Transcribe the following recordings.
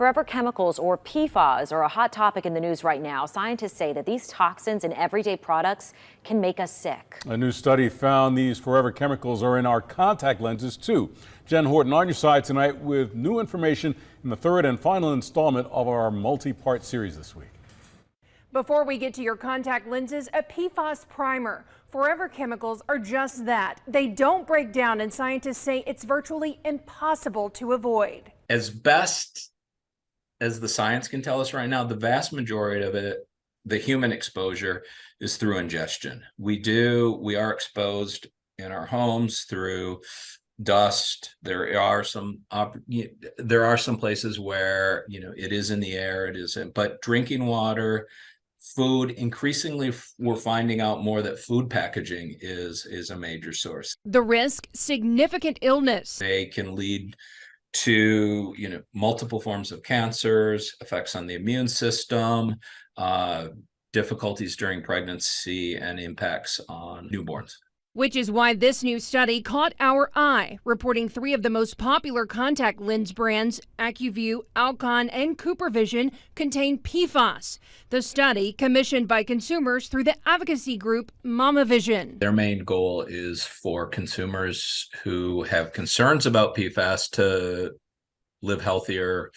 Forever chemicals, or PFAS, are a hot topic in the news right now. Scientists say that these toxins in everyday products can make us sick. A new study found these forever chemicals are in our contact lenses too. Jen Horton on your side tonight with new information in the third and final installment of our multi-part series this week. Before we get to your contact lenses, a PFAS primer. Forever chemicals are just that. They don't break down, and scientists say it's virtually impossible to avoid. As best as the science can tell us right now, the vast majority of it, the human exposure, is through ingestion. We are exposed in our homes through dust. There are some places where it is in the air, it isn't, but drinking water, food, increasingly we're finding out more that food packaging is a major source. The risk: significant illness. They can lead to multiple forms of cancers, effects on the immune system, difficulties during pregnancy, and impacts on newborns. Which is why this new study caught our eye, reporting 3 of the most popular contact lens brands, AccuView, Alcon, and CooperVision, contain PFAS. The study, commissioned by consumers through the advocacy group MamaVision. Their main goal is for consumers who have concerns about PFAS to live healthier,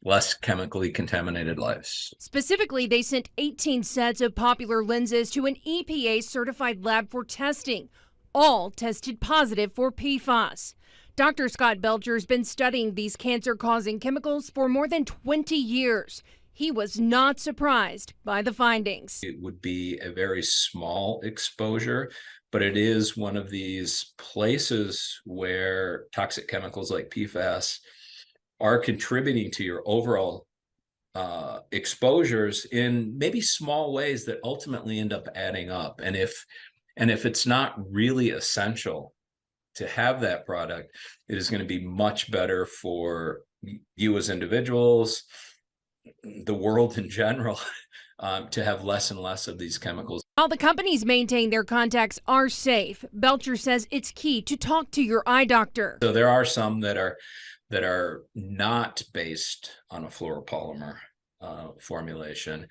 less chemically contaminated lives. Specifically, they sent 18 sets of popular lenses to an EPA-certified lab for testing. All tested positive for PFAS. Dr. Scott Belcher has been studying these cancer-causing chemicals for more than 20 years. He was not surprised by the findings. It would be a very small exposure, but it is one of these places where toxic chemicals like PFAS are contributing to your overall exposures in maybe small ways that ultimately end up adding up. And if it's not really essential to have that product, it is going to be much better for you as individuals, the world in general, to have less and less of these chemicals. While the companies maintain their contacts are safe, Belcher says it's key to talk to your eye doctor. So there are some that are not based on a fluoropolymer formulation.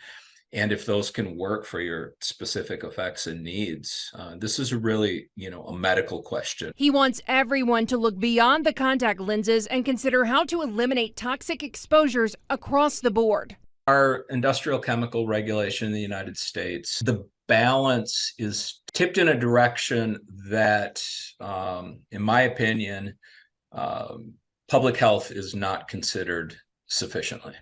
And if those can work for your specific effects and needs, this is really, a medical question. He wants everyone to look beyond the contact lenses and consider how to eliminate toxic exposures across the board. Our industrial chemical regulation in the United States, the balance is tipped in a direction that, in my opinion, public health is not considered sufficiently.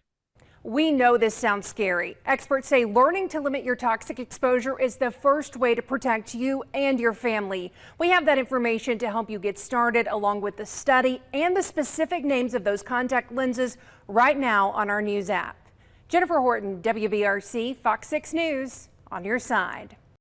We know this sounds scary. Experts say learning to limit your toxic exposure is the first way to protect you and your family. We have that information to help you get started, along with the study and the specific names of those contact lenses, right now on our news app. Jennifer Horton, WBRC, Fox 6 News, on your side.